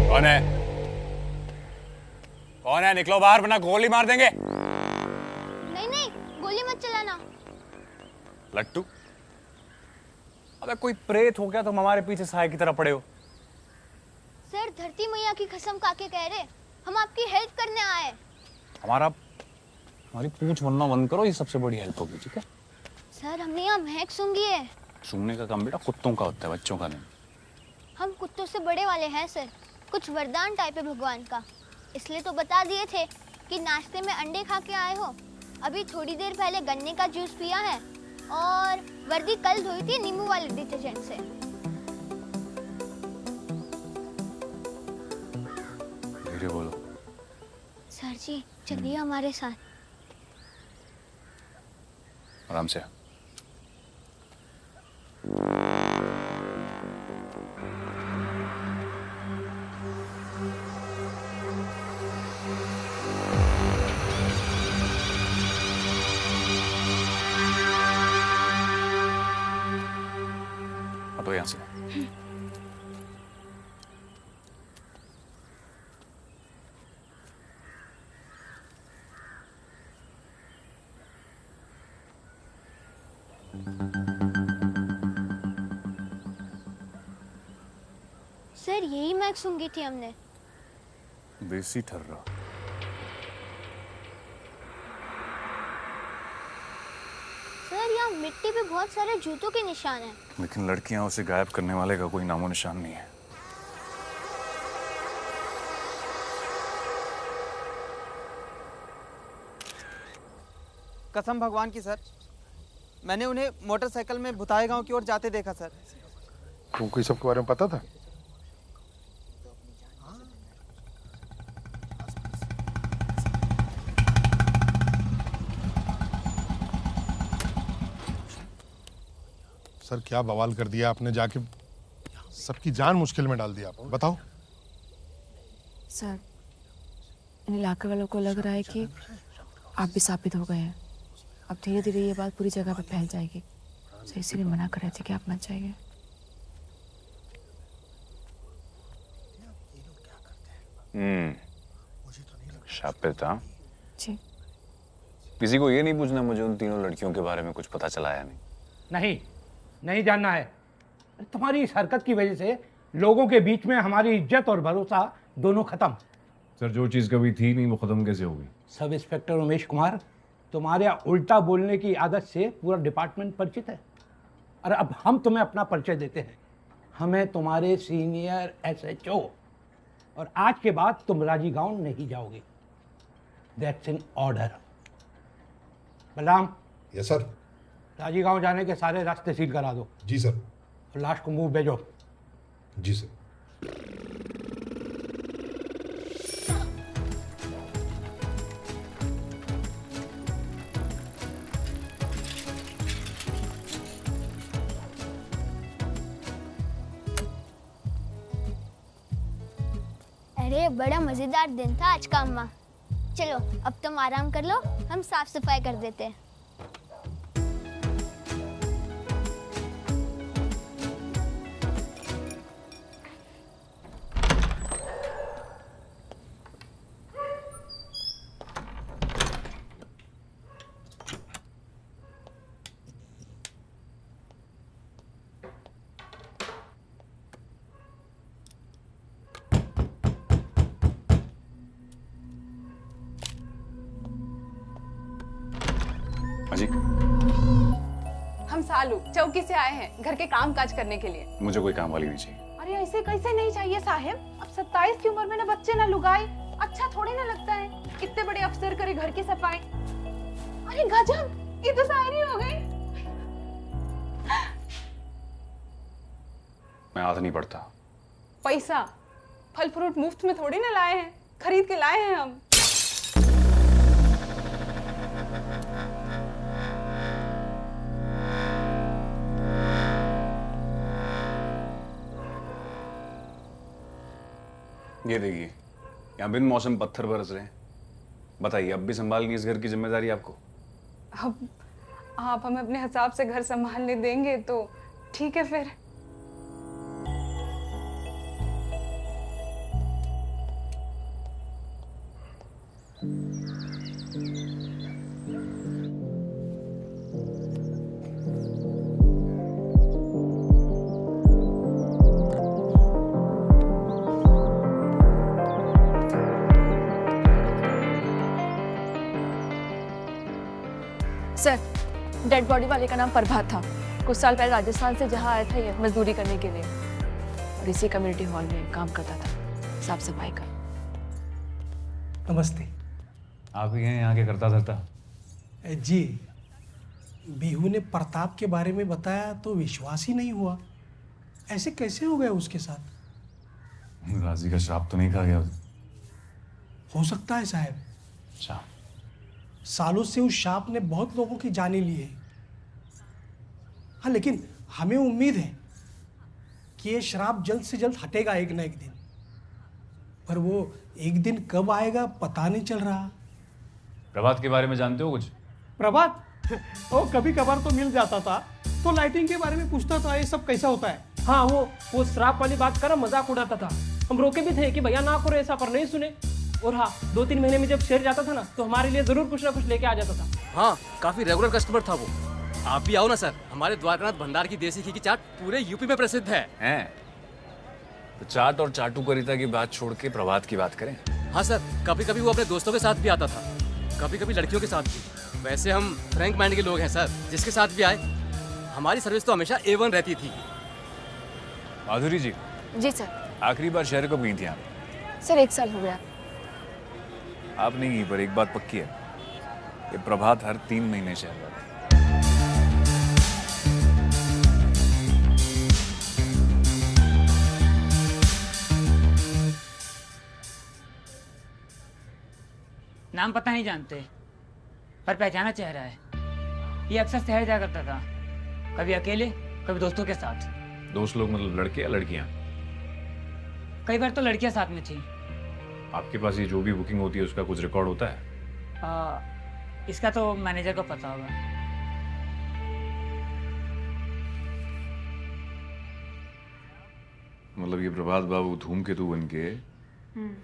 कौन है? कौन है? निकलो बाहर वरना गोली मार देंगे। नहीं नहीं, गोली मत चलाना। लट्टू, अबे कोई प्रेत हो गया तुम हमारे पीछे साए की तरह पड़े हो। सर, धरती मैया की कसम खाके कह रहे, हम आपकी हेल्प करने आए। हमारी पूंछ बनना बंद करो, ये सबसे बड़ी हेल्प होगी, ठीक है? सर, हमने यहाँ महक सूंघी है। सूंघने का काम बेटा कुत्तों का होता है, बच्चों का नहीं। हम कुत्तों से बड़े वाले हैं सर, कुछ वरदान टाइप है भगवान का, इसलिए तो बता दिए थे कि नाश्ते में अंडे खा के आए हो। अभी थोड़ी देर पहले गन्ने का जूस पिया है और वर्दी कल धोई थी नींबू वाले डिटर्जेंट से। धीरे बोलो। सर जी, चलिए हमारे साथ। आराम से। तो यहाँ से सर, यही महक सूंघी थी हमने। देसी ठर्रा। सर, यहाँ मिट्टी पे बहुत सारे जूतों के निशान हैं। लेकिन लड़कियां उसे गायब करने वाले का कोई नामो निशान नहीं है। कसम भगवान की सर, मैंने उन्हें मोटरसाइकिल में भुताए गांव की ओर जाते देखा सर। तुमको इस सब के बारे में पता था? सर, क्या बवाल कर दिया आपने, जाके सबकी जान मुश्किल में डाल दिया आपने। बताओ सर, इन इलाके वालों को लग रहा है कि आप भी साबित हो गए हैं। अब धीरे धीरे ये बात पूरी जगह पे फैल जाएगी, तो इसीलिए मना कर रहे थे कि आप मत जाइए। शापित, हाँ? जी। किसी को ये नहीं पूछना मुझे उन तीनों लड़कियों के बारे में कुछ पता चला या नहीं? नहीं जानना है। तुम्हारी इस हरकत की वजह से लोगों के बीच में हमारी इज्जत और भरोसा दोनों खत्म। सर, जो चीज़ कभी थी नहीं वो ख़त्म कैसे होगी? सब इंस्पेक्टर उमेश कुमार, तुम्हारे उल्टा बोलने की आदत से पूरा डिपार्टमेंट परिचित है। और अब हम तुम्हें अपना परिचय देते हैं। हमें तुम्हारे सीनियर SHO, और आज के बाद तुम राजी गांव नहीं जाओगे। That's an order. Balram. Yes sir. राजी गांव जाने के सारे रास्ते सील करा दो। जी सर। और लाश को मुंह भेजो। जी सर। अरे, बड़ा मजेदार दिन था आज का अम्मा। चलो अब तुम आराम कर लो, हम साफ सफाई कर देते हैं। जी, हम सालू चौकी से आए हैं घर के काम काज करने के लिए। मुझे कोई काम वाली नहीं चाहिए। अरे ऐसे ऐसे कैसे नहीं चाहिए साहब। अब 27 की उम्र में ना बच्चे ना लुगाई, अच्छा थोड़े ना लगता है। इतने बड़े अफसर करे घर की सफाई। अरे गजब, ये तो शायरी हो गई। मैं हाथ नहीं पड़ता। पैसा फल फ्रूट मुफ्त में थोड़ी ना लाए हैं, खरीद के लाए हैं हम। ये देखिए, यहाँ बिन मौसम पत्थर बरस रहे हैं। बताइए, अब भी संभालनी इस घर की जिम्मेदारी आपको? अब आप हमें अपने हिसाब से घर संभालने देंगे तो ठीक है फिर। सर, डेड बॉडी वाले का नाम प्रभात था। कुछ साल पहले राजस्थान से जहाँ आया था ये मजदूरी करने के लिए, और इसी कम्युनिटी हॉल में काम करता था, साफ सफाई का। नमस्ते आप ही हैं यहाँ के करता धरता? जी, बीहू ने प्रताप के बारे में बताया तो विश्वास ही नहीं हुआ। ऐसे कैसे हो गया उसके साथ? राजी का श्राप तो नहीं खा गया? हो सकता है साहब। अच्छा। सालों से उस शाप ने बहुत लोगों की जानें ली है। हाँ, लेकिन हमें उम्मीद है कि ये श्राप जल्द से जल्द हटेगा एक ना एक दिन। पर वो एक दिन कब आएगा पता नहीं चल रहा। प्रभात के बारे में जानते हो कुछ? प्रभात वो कभी कभार तो मिल जाता था, तो लाइटिंग के बारे में पूछता था, ये सब कैसा होता है। हाँ, वो श्राप वाली बात कर मजाक उड़ाता था। हम रोके भी थे कि भैया ना करो ऐसा, पर नहीं सुने। और हाँ, 2-3 महीने में जब शेर जाता था ना, तो हमारे लिए जरूर कुछ ना कुछ लेके आ जाता था। हाँ, काफी रेगुलर कस्टमर था वो। आप भी आओ ना सर, हमारे द्वारकानाथ भंडार की देसी घी की चाट पूरे यूपी में प्रसिद्ध है। हैं? तो चाट और चाटुकारिता की बात छोड़ के प्रभात की बात करें। हाँ सर, कभी कभी वो अपने दोस्तों के साथ भी आता था, कभी कभी लड़कियों के साथ भी। वैसे हम फ्रैंक माइंड के लोग हैं सर, जिसके साथ भी आए हमारी सर्विस तो हमेशा A1 रहती थी। माधुरी जी। जी सर। आखिरी बार शहर कब गई थी आप? सर 1 साल हो गया। आप नहीं गई, पर एक बात पक्की है, ये प्रभात हर 3 महीने शहर आता है। नाम पता नहीं जानते, पर पहचाना चेहरा है। ये अक्सर शहर जाया करता था, कभी अकेले कभी दोस्तों के साथ। दोस्त लोग मतलब लड़के या लड़कियां? कई बार तो लड़कियां साथ में थी। आपके पास ये जो भी बुकिंग होती है उसका कुछ रिकॉर्ड होता है? इसका तो मैनेजर को पता होगा। मतलब ये प्रभात बाबू धूमकेतु बन के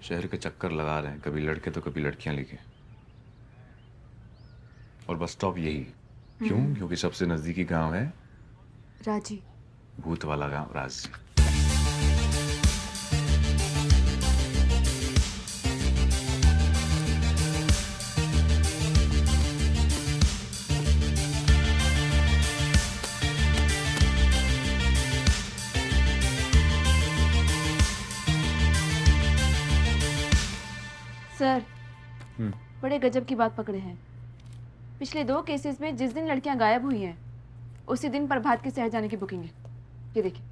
शहर के चक्कर लगा रहे हैं, कभी लड़के तो कभी लड़कियां लेके। और बस स्टॉप यही। क्यों? क्योंकि सबसे नजदीकी गांव है राजी, भूत वाला गांव राजी। सर, बड़े गजब की बात पकड़े हैं। पिछले 2 केसेस में जिस दिन लड़कियां गायब हुई हैं, उसी दिन प्रभात के शहर जाने की बुकिंग है। ये देखिए।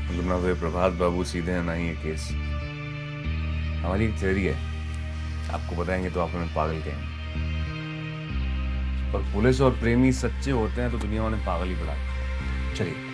मतलब ना वे प्रभात बाबू सीधे हैं, ना ही ये केस। हमारी एक थ्योरी है, आपको बताएंगे तो आप हमें पागल कहेंगे, पर पुलिस और प्रेमी सच्चे होते हैं तो दुनिया उन्हें पागल ही बुलाती है। चलिए।